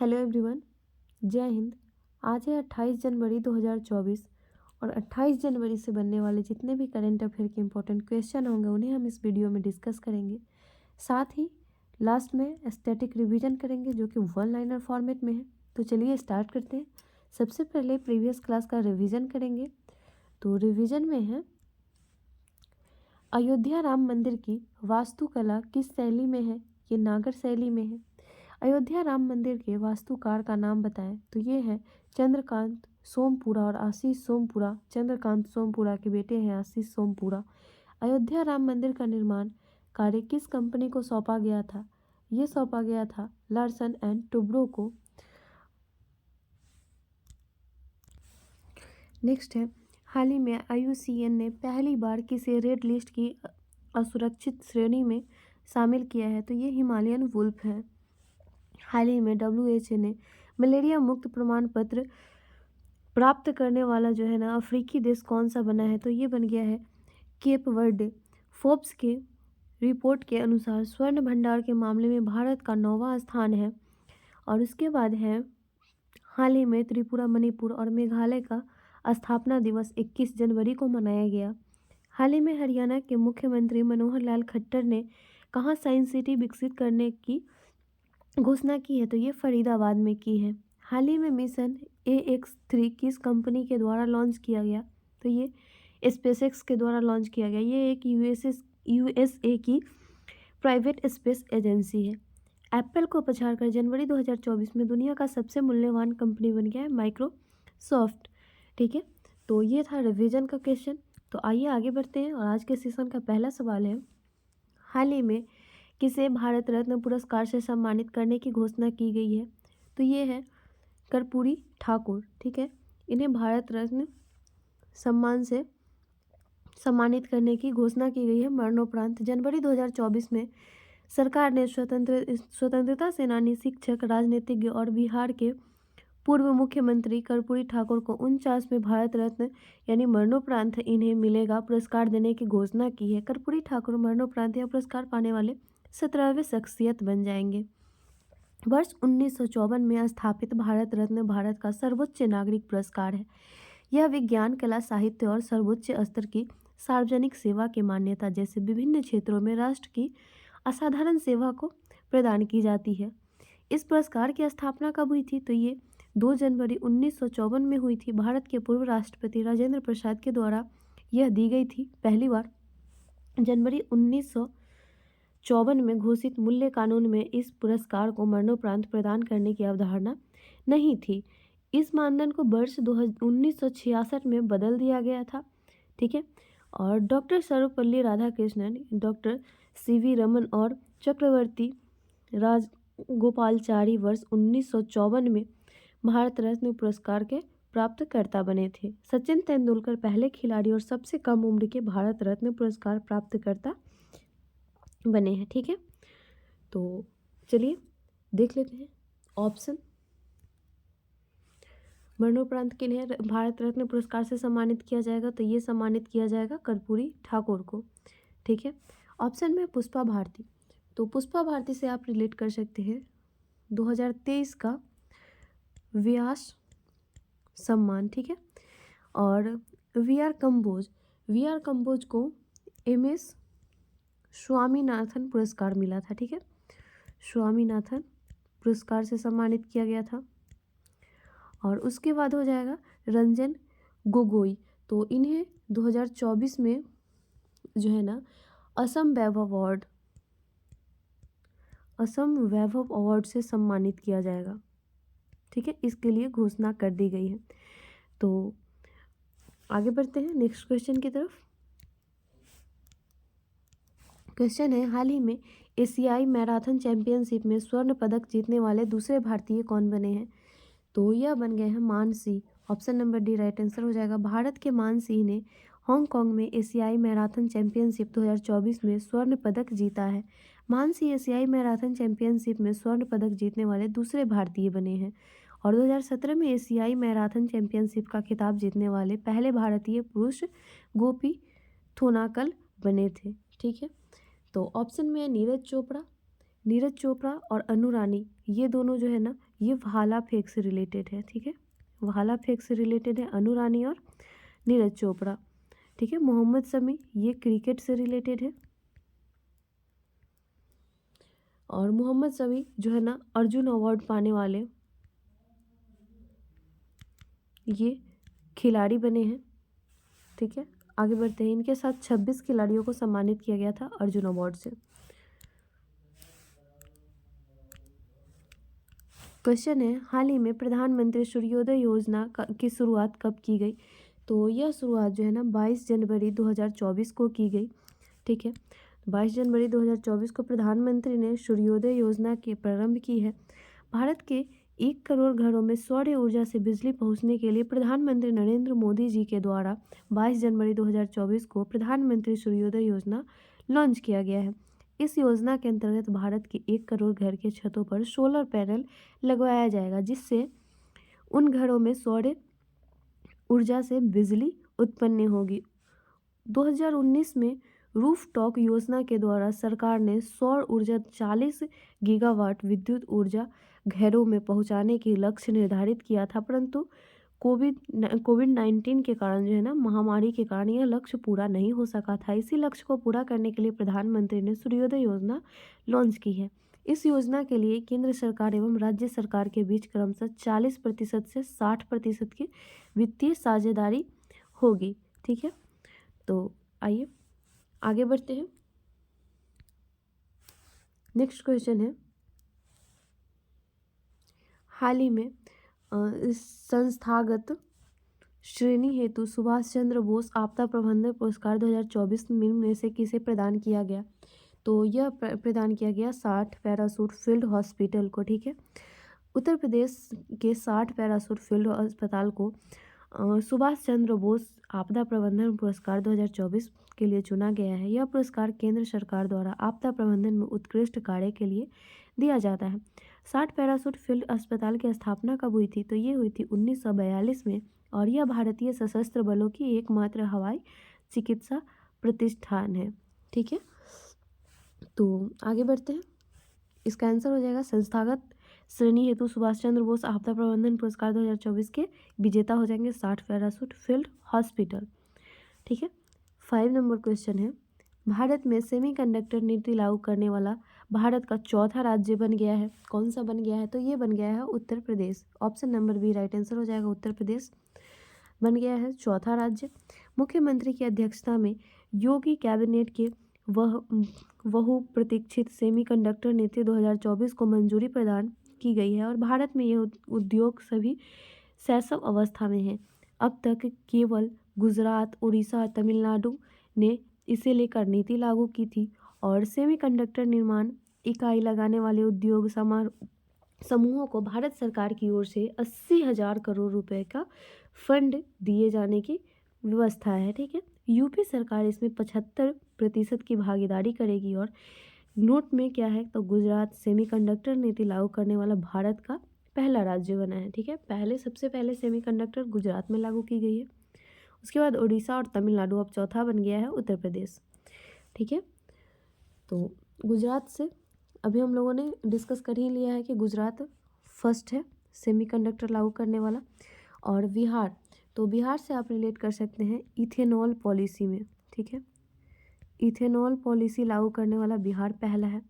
Hello everyone, जय हिंद। आज है 28 जनवरी 2024 और 28 जनवरी से बनने वाले जितने भी करंट अफेयर के इम्पोर्टेंट क्वेश्चन होंगे उन्हें हम इस वीडियो में डिस्कस करेंगे। साथ ही लास्ट में स्टैटिक रिवीजन करेंगे जो कि वन लाइनर फॉर्मेट में है। तो चलिए स्टार्ट करते हैं। सबसे पहले प्रीवियस क्लास का रिविज़न करेंगे। तो रिविज़न में है अयोध्या राम मंदिर की वास्तुकला किस शैली में है? ये नागर शैली में है। अयोध्या राम मंदिर के वास्तुकार का नाम बताएं। तो ये है चंद्रकांत सोमपुरा और आशीष सोमपुरा। चंद्रकांत सोमपुरा के बेटे हैं आशीष सोमपुरा। अयोध्या राम मंदिर का निर्माण कार्य किस कंपनी को सौंपा गया था? ये सौंपा गया था लार्सन एंड टुब्रो को। नेक्स्ट है, हाल ही में IUCN ने पहली बार किसे रेड लिस्ट की असुरक्षित श्रेणी में शामिल किया है? तो ये हिमालयन वुल्फ है। हाल ही में WHO ने मलेरिया मुक्त प्रमाण पत्र प्राप्त करने वाला जो है ना अफ्रीकी देश कौन सा बना है? तो ये बन गया है केप वर्डे। फोर्ब्स के रिपोर्ट के अनुसार स्वर्ण भंडार के मामले में भारत का 9वां स्थान है। और उसके बाद है हाल ही में त्रिपुरा, मणिपुर और मेघालय का स्थापना दिवस 21 जनवरी को मनाया गया। हाल ही में हरियाणा के मुख्यमंत्री मनोहर लाल खट्टर ने कहाँ साइंस सिटी विकसित करने की घोषणा की है? तो ये फरीदाबाद में की है। हाल ही में मिशन AX3 किस कंपनी के द्वारा लॉन्च किया गया? तो ये स्पेसएक्स के द्वारा लॉन्च किया गया। ये एक USA की प्राइवेट स्पेस एजेंसी है। एप्पल को पछाड़कर जनवरी 2024 में दुनिया का सबसे मूल्यवान कंपनी बन गया है माइक्रोसॉफ्ट। ठीक है, तो ये था रिवीजन का क्वेश्चन। तो आइए आगे बढ़ते हैं और आज के सेशन का पहला सवाल है, हाल ही में किसे भारत रत्न पुरस्कार से सम्मानित करने की घोषणा की गई है? तो ये है कर्पूरी ठाकुर। ठीक है, इन्हें भारत रत्न सम्मान से सम्मानित करने की घोषणा की गई है मरणोपरांत। जनवरी 2024 में सरकार ने स्वतंत्रता सेनानी, शिक्षक, राजनीतिज्ञ और बिहार के पूर्व मुख्यमंत्री कर्पूरी ठाकुर को 49वें भारत रत्न यानी मरणोपरांत इन्हें मिलेगा पुरस्कार देने की घोषणा की है। कर्पूरी ठाकुर मरणोपरांत यह पुरस्कार पाने वाले 17वें शख्सियत बन जाएंगे। वर्ष 1954 में स्थापित भारत रत्न भारत का सर्वोच्च नागरिक पुरस्कार है। यह विज्ञान, कला, साहित्य और सर्वोच्च स्तर की सार्वजनिक सेवा की मान्यता जैसे विभिन्न क्षेत्रों में राष्ट्र की असाधारण सेवा को प्रदान की जाती है। इस पुरस्कार की स्थापना कब हुई थी? तो ये 2 जनवरी 1954 में हुई थी। भारत के पूर्व राष्ट्रपति राजेंद्र प्रसाद के द्वारा यह दी गई थी पहली बार। जनवरी 1954 में घोषित मूल्य कानून में इस पुरस्कार को मरणोपरांत प्रदान करने की अवधारणा नहीं थी। इस मानदंड को वर्ष 1966 में बदल दिया गया था। ठीक है, और doctor Sarvepalli Radhakrishnan, doctor CV Raman और चक्रवर्ती राजगोपालचारी वर्ष 1954 में भारत रत्न पुरस्कार के प्राप्तकर्ता बने थे। सचिन तेंदुलकर पहले खिलाड़ी और सबसे कम उम्र के भारत रत्न पुरस्कार प्राप्तकर्ता बने हैं। ठीक है, तो चलिए देख लेते हैं ऑप्शन। मरणोपरांत के लिए भारत रत्न पुरस्कार से सम्मानित किया जाएगा, तो ये सम्मानित किया जाएगा कर्पूरी ठाकुर को। ठीक है, ऑप्शन में पुष्पा भारती। तो पुष्पा भारती से आप रिलेट कर सकते हैं 2023 का व्यास सम्मान। ठीक है, और VR कंबोज को MS स्वामीनाथन पुरस्कार मिला था। ठीक है, स्वामीनाथन पुरस्कार से सम्मानित किया गया था। और उसके बाद हो जाएगा रंजन गोगोई। तो इन्हें 2024 में जो है ना असम वैभव अवार्ड से सम्मानित किया जाएगा। ठीक है, इसके लिए घोषणा कर दी गई है। तो आगे बढ़ते हैं नेक्स्ट क्वेश्चन की तरफ। क्वेश्चन है, हाल ही में एशियाई मैराथन चैंपियनशिप में स्वर्ण पदक जीतने वाले दूसरे भारतीय कौन बने हैं? तो यह बन गए हैं मान Singh. Option number D right answer हो जाएगा। भारत के मान सिंह ने हांगकांग में एशियाई मैराथन चैंपियनशिप 2024 में स्वर्ण पदक जीता है। मान सिंह एशियाई मैराथन चैंपियनशिप में स्वर्ण पदक जीतने वाले दूसरे भारतीय बने हैं और 2017 में एशियाई मैराथन चैंपियनशिप का खिताब जीतने वाले पहले भारतीय पुरुष गोपी थोनाकल बने थे। ठीक है, तो ऑप्शन में नीरज चोपड़ा और अनु रानी, ये दोनों जो है ना ये भाला फेंक से रिलेटेड है, ठीक है, भाला फेंक से रिलेटेड है, अनु रानी और नीरज चोपड़ा, ठीक है। मोहम्मद शमी ये क्रिकेट से रिलेटेड है, और मोहम्मद शमी जो है ना अर्जुन अवार्ड पाने वाले ये खिलाड़ी बने हैं, ठीक है। आगे बढ़ते हैं, इनके साथ 26 खिलाड़ियों को सम्मानित किया गया था अर्जुन अवार्ड से। क्वेश्चन है, हाल ही में प्रधानमंत्री सूर्योदय योजना की शुरुआत कब की गई? तो यह शुरुआत जो है ना 22 जनवरी 2024 को की गई, ठीक है। 22 जनवरी 2024 को प्रधानमंत्री ने सूर्योदय योजना के प्रारंभ की है। भारत के 1 करोड़ घरों में सौर ऊर्जा से बिजली पहुंचने के लिए प्रधानमंत्री नरेंद्र मोदी जी के द्वारा 22 जनवरी 2024 को प्रधानमंत्री सूर्योदय योजना लॉन्च किया गया है। इस योजना के अंतर्गत भारत के 1 करोड़ घर के छतों पर सोलर पैनल लगवाया जाएगा, जिससे उन घरों में सौर ऊर्जा से बिजली उत्पन्न होगी। 2019 में रूफटॉप योजना के द्वारा सरकार ने सौर ऊर्जा 40 गीगावाट विद्युत ऊर्जा घरों में पहुंचाने की लक्ष्य निर्धारित किया था, परंतु कोविड-19 के कारण जो है ना महामारी के कारण यह लक्ष्य पूरा नहीं हो सका था। इसी लक्ष्य को पूरा करने के लिए प्रधानमंत्री ने सूर्योदय योजना लॉन्च की है। इस योजना के लिए केंद्र सरकार एवं राज्य सरकार के बीच क्रमशः 40% से 60% की वित्तीय साझेदारी होगी, ठीक है। तो आइए आगे बढ़ते हैं। नेक्स्ट क्वेश्चन है, हाल ही में संस्थागत श्रेणी हेतु सुभाष चंद्र बोस आपदा प्रबंधन पुरस्कार 2024 में से किसे प्रदान किया गया? तो यह प्रदान किया गया 60 पैरासूट फील्ड हॉस्पिटल को, ठीक है। उत्तर प्रदेश के 60 पैरासूट फील्ड अस्पताल को सुभाष चंद्र बोस आपदा प्रबंधन पुरस्कार 2024 के लिए चुना गया है। यह पुरस्कार केंद्र सरकार द्वारा आपदा प्रबंधन में उत्कृष्ट कार्य के लिए दिया जाता है। 60 पैरासूट फील्ड अस्पताल की स्थापना कब हुई थी? तो ये हुई थी 1942 में, और यह भारतीय सशस्त्र बलों की एकमात्र हवाई चिकित्सा प्रतिष्ठान है, ठीक है। तो आगे बढ़ते हैं, इसका आंसर हो जाएगा संस्थागत श्रेणी हेतु सुभाष चंद्र बोस आपदा प्रबंधन पुरस्कार 2024 के विजेता हो जाएंगे 60 पैरासूट फील्ड हॉस्पिटल, ठीक है। 5 नंबर क्वेश्चन है, भारत में सेमीकंडक्टर नीति लागू करने वाला भारत का चौथा राज्य बन गया है। कौन सा बन गया है? तो ये बन गया है Uttar Pradesh. Option number B right answer हो जाएगा, उत्तर प्रदेश बन गया है चौथा राज्य। मुख्यमंत्री की अध्यक्षता में योगी कैबिनेट के बहुप्रतीक्षित सेमीकंडक्टर नीति 2024 को मंजूरी प्रदान की गई है, और भारत में यह उद्योग सभी शैशव अवस्था में है। अब तक केवल गुजरात, उड़ीसा और तमिलनाडु ने इसे लेकर नीति लागू की थी, और सेमीकंडक्टर निर्माण इकाई लगाने वाले उद्योग समूहों को भारत सरकार की ओर से 80,000 करोड़ रुपए का फंड दिए जाने की व्यवस्था है, ठीक है। यूपी सरकार इसमें 75% की भागीदारी करेगी, और नोट में क्या है तो गुजरात सेमीकंडक्टर नीति लागू करने वाला भारत का पहला राज्य बना है, ठीक है। सबसे पहले सेमीकंडक्टर गुजरात में लागू की गई है, उसके बाद उड़ीसा और तमिलनाडु, अब चौथा बन गया है उत्तर प्रदेश, ठीक है। तो गुजरात से अभी हम लोगों ने डिस्कस कर ही लिया है कि गुजरात फर्स्ट है सेमीकंडक्टर लागू करने वाला। और बिहार, तो बिहार से आप रिलेट कर सकते हैं इथेनॉल पॉलिसी में, ठीक है। इथेनॉल पॉलिसी लागू करने वाला बिहार पहला है।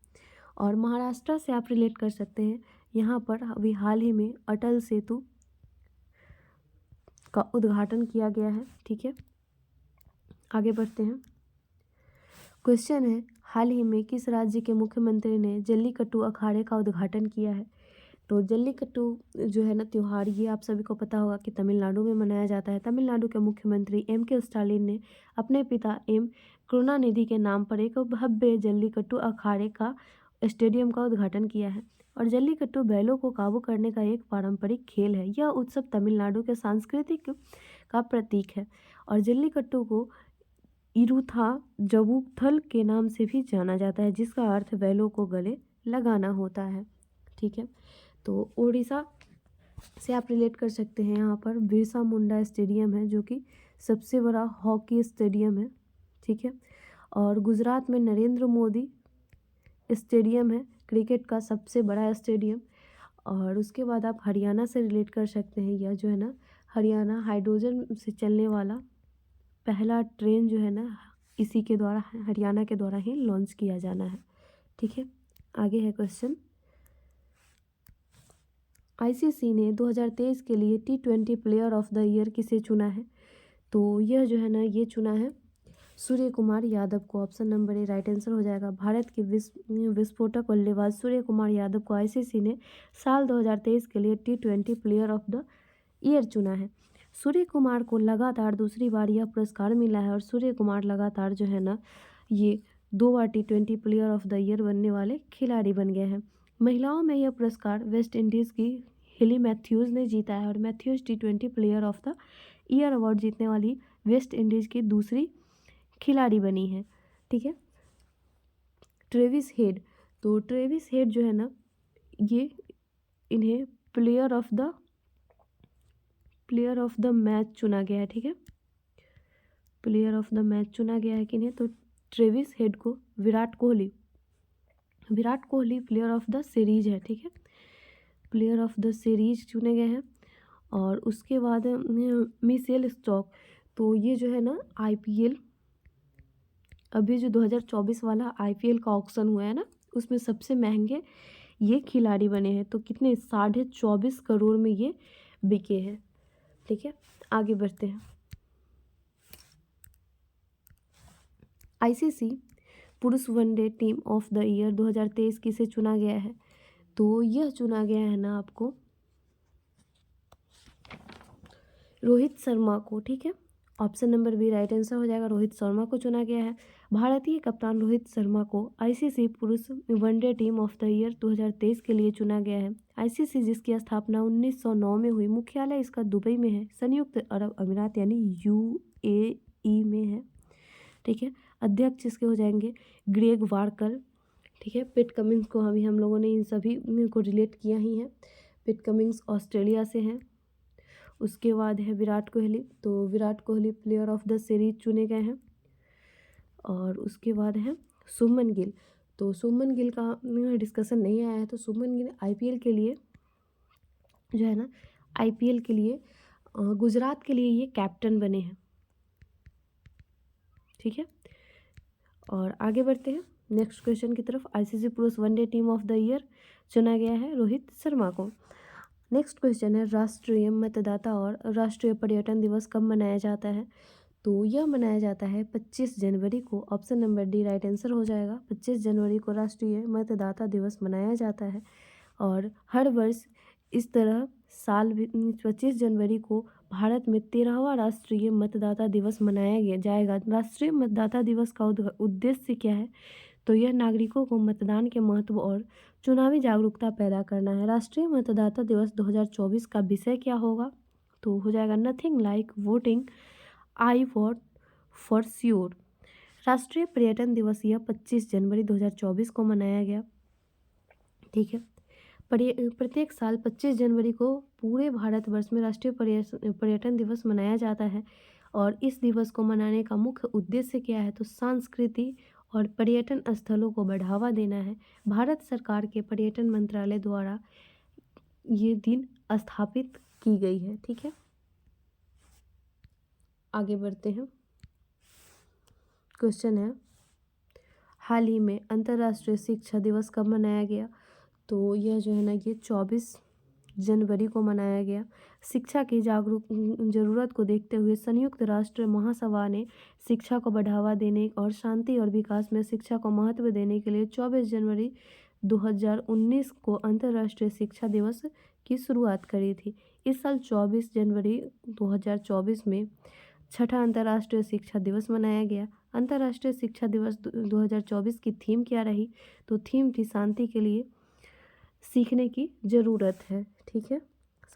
और महाराष्ट्र से आप रिलेट कर सकते हैं, यहाँ पर अभी हाल ही में अटल सेतु का उद्घाटन किया गया है, ठीक है। आगे बढ़ते हैं, क्वेश्चन है, हाल ही में किस राज्य के मुख्यमंत्री ने जल्लीकट्टू अखाड़े का उद्घाटन किया है? तो जल्लीकट्टू जो है ना त्यौहार, ये आप सभी को पता होगा कि तमिलनाडु में मनाया जाता है। तमिलनाडु के मुख्यमंत्री M.K. स्टालिन ने अपने पिता एम करुणानिधि के नाम पर एक भव्य जल्लीकट्टू अखाड़े का स्टेडियम का उद्घाटन किया है। और जल्लीकट्टू बैलों को काबू करने का एक पारंपरिक खेल है। यह उत्सव तमिलनाडु के सांस्कृतिक का प्रतीक है, और जल्लीकट्टू को इरुथा जबुथल के नाम से भी जाना जाता है, जिसका अर्थ बैलों को गले लगाना होता है, ठीक है। तो उड़ीसा से आप रिलेट कर सकते हैं, यहाँ पर बिरसा मुंडा स्टेडियम है जो कि सबसे बड़ा हॉकी स्टेडियम है, ठीक है। और गुजरात में नरेंद्र मोदी स्टेडियम है, क्रिकेट का सबसे बड़ा स्टेडियम। और उसके बाद आप हरियाणा से रिलेट कर सकते हैं, या जो है ना हरियाणा हाइड्रोजन से चलने वाला पहला ट्रेन जो है ना इसी के द्वारा, हरियाणा के द्वारा ही लॉन्च किया जाना है। ठीक है, आगे है क्वेश्चन। आईसीसी ने 2023 के लिए T20 player of the year किसे चुना है? तो यह जो है ना ये चुना है सूर्य कुमार यादव को। Option number A right answer हो जाएगा। भारत के विस्फोटक बल्लेबाज सूर्य कुमार यादव को आईसीसी ने साल 2023 के लिए T20 player of the year चुना है। सूर्य कुमार को लगातार दूसरी बार यह पुरस्कार मिला है, और सूर्य कुमार लगातार जो है ना ये 2 बार T20 player of the year बनने वाले खिलाड़ी बन गए हैं। महिलाओं में यह पुरस्कार वेस्ट इंडीज़ की हिली मैथ्यूज़ ने जीता है, और Matthews T20 player of the year award जीतने वाली वेस्ट इंडीज़ की दूसरी खिलाड़ी बनी है। ठीक है, ट्रेविस हेड, तो ट्रेविस हेड जो है ना ये इन्हें प्लेयर ऑफ द मैच चुना गया है। ठीक है, प्लेयर ऑफ द मैच चुना गया है किन्हें? तो ट्रेविस हेड को Virat Kohli player of the series है। ठीक है, प्लेयर ऑफ द सीरीज चुने गए हैं। और उसके बाद मिशेल स्टॉक, तो ये जो है ना आईपीएल अभी जो 2024 वाला आईपीएल का ऑक्शन हुआ है ना उसमें सबसे महंगे ये खिलाड़ी बने हैं। तो कितने 24.5 करोड़ में ये बिके हैं। ठीक है, आगे बढ़ते हैं। आईसीसी पुरुष one day team of the year 2023 किसे चुना गया है? तो यह चुना गया है ना आपको रोहित शर्मा को। ठीक है, option number B right answer हो जाएगा। रोहित शर्मा को चुना गया है। भारतीय कप्तान रोहित शर्मा को आईसीसी पुरुष one day team of the year 2023 के लिए चुना गया है। आईसीसी जिसकी स्थापना 1909 में हुई, मुख्यालय इसका दुबई में है, संयुक्त अरब अमीरात यानी यूएई में है। ठीक है, अध्यक्ष इसके हो जाएंगे ग्रेग वार्कर। ठीक है, पिट कमिंस को अभी हम लोगों ने इन सभी को रिलेट किया ही है। पिट कमिंस ऑस्ट्रेलिया से हैं। उसके बाद है विराट कोहली, तो Virat Kohli player of the series चुने गए हैं। और उसके बाद है शुभमन गिल, तो शुभमन गिल का डिस्कशन नहीं आया है। तो शुभमन गिल आईपीएल के लिए जो है ना आईपीएल के लिए गुजरात के लिए ये कैप्टन बने हैं। ठीक है, और आगे बढ़ते हैं नेक्स्ट क्वेश्चन की तरफ। आईसीसी पुरुष one day team of the year चुना गया है रोहित शर्मा को। नेक्स्ट क्वेश्चन है राष्ट्रीय मतदाता और राष्ट्रीय पर्यटन दिवस कब मनाया जाता है? तो यह मनाया जाता है 25 जनवरी को। Option number D right answer हो जाएगा। 25 जनवरी को राष्ट्रीय मतदाता दिवस मनाया जाता है। और हर वर्ष इस तरह 25 जनवरी को भारत में 13वां राष्ट्रीय मतदाता दिवस मनाया जाएगा। राष्ट्रीय मतदाता दिवस का उद्देश्य क्या है? तो यह नागरिकों को मतदान के महत्व और चुनावी जागरूकता पैदा करना है। राष्ट्रीय मतदाता दिवस 2024 का विषय क्या होगा? तो हो जाएगा nothing like voting, I vote for sure. राष्ट्रीय पर्यटन दिवस यह 25 जनवरी 2024 को मनाया गया। ठीक है, प्रत्येक साल 25 जनवरी को पूरे भारतवर्ष में राष्ट्रीय पर्यटन दिवस मनाया जाता है। और इस दिवस को मनाने का मुख्य उद्देश्य क्या है? तो संस्कृति और पर्यटन स्थलों को बढ़ावा देना है। भारत सरकार के पर्यटन मंत्रालय द्वारा ये दिन स्थापित की गई है। ठीक है, आगे बढ़ते हैं। क्वेश्चन है हाल ही में अंतर्राष्ट्रीय शिक्षा दिवस कब मनाया गया? तो यह जो है ना ये 24 जनवरी को मनाया गया। शिक्षा की ज़रूरत को देखते हुए संयुक्त राष्ट्र महासभा ने शिक्षा को बढ़ावा देने और शांति और विकास में शिक्षा को महत्व देने के लिए 24 जनवरी 2019 को अंतर्राष्ट्रीय शिक्षा दिवस की शुरुआत करी थी। इस साल 24 जनवरी 2024 में छठा अंतर्राष्ट्रीय शिक्षा दिवस मनाया गया। अंतर्राष्ट्रीय शिक्षा दिवस 2024 की थीम क्या रही? तो थीम थी शांति के लिए सीखने की ज़रूरत है। ठीक है,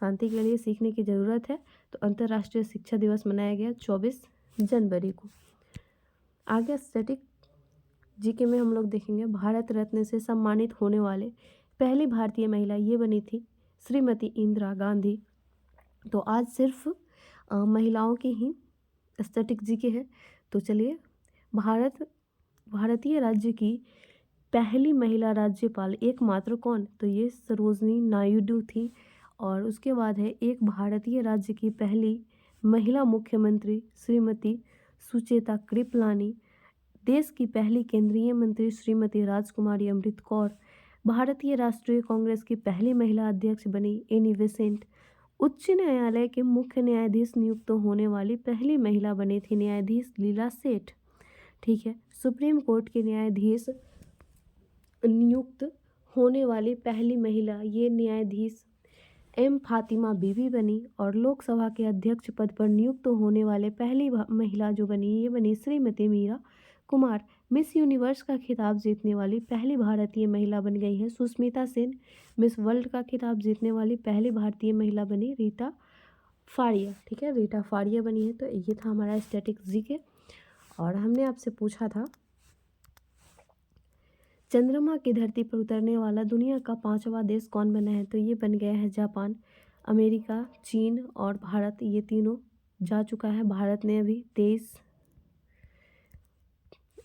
शांति के लिए सीखने की ज़रूरत है। तो अंतर्राष्ट्रीय शिक्षा दिवस मनाया गया 24 जनवरी को। आगे स्टैटिक जीके में हम लोग देखेंगे भारत रत्न से सम्मानित होने वाले पहली भारतीय महिला ये बनी थी श्रीमती इंदिरा गांधी। तो आज सिर्फ महिलाओं की ही स्टैटिक जीके है। तो चलिए भारतीय राज्य की पहली महिला राज्यपाल एकमात्र कौन, तो ये सरोजनी नायडू थी। और उसके बाद है एक भारतीय राज्य की पहली महिला मुख्यमंत्री श्रीमती सुचेता कृपलानी। देश की पहली केंद्रीय मंत्री श्रीमती राजकुमारी अमृत कौर। भारतीय राष्ट्रीय कांग्रेस की पहली महिला अध्यक्ष बनी एनी बेसेंट। उच्च न्यायालय के मुख्य न्यायाधीश नियुक्त होने वाली पहली महिला बनी थी न्यायाधीश लीला सेठ। ठीक है। सुप्रीम कोर्ट के न्यायाधीश नियुक्त होने वाली पहली महिला ये न्यायाधीश एम फातिमा बीबी बनी। और लोकसभा के अध्यक्ष पद पर नियुक्त होने वाले पहली महिला जो बनी ये बनी श्रीमती मीरा कुमार। मिस यूनिवर्स का खिताब जीतने वाली पहली भारतीय महिला बन गई है सुष्मिता सेन। मिस वर्ल्ड का खिताब जीतने वाली पहली भारतीय महिला बनी रीटा फाड़िया। ठीक है, रीटा फाड़िया बनी है। तो ये था हमारा स्टैटिक जीके। और हमने आपसे पूछा था चंद्रमा की धरती पर उतरने वाला दुनिया का 5वां देश कौन बना है, तो ये बन गया है जापान। अमेरिका, चीन और भारत ये तीनों जा चुका है। भारत ने अभी 23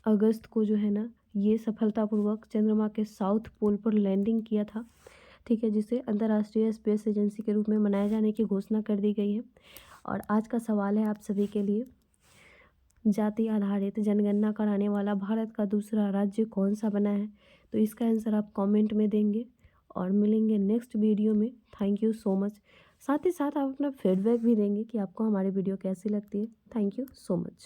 अगस्त को जो है ना ये सफलतापूर्वक चंद्रमा के साउथ पोल पर लैंडिंग किया था। ठीक है, जिसे अंतर्राष्ट्रीय स्पेस एजेंसी के रूप में मनाए जाने की घोषणा कर दी गई है। और आज का सवाल है आप सभी के लिए, जाति आधारित जनगणना कराने वाला भारत का दूसरा राज्य कौन सा बना है, तो इसका आंसर आप कमेंट में देंगे। और मिलेंगे नेक्स्ट वीडियो में। Thank you so much. साथ ही साथ आप अपना फीडबैक भी देंगे कि आपको हमारी वीडियो कैसी लगती है। Thank you so much.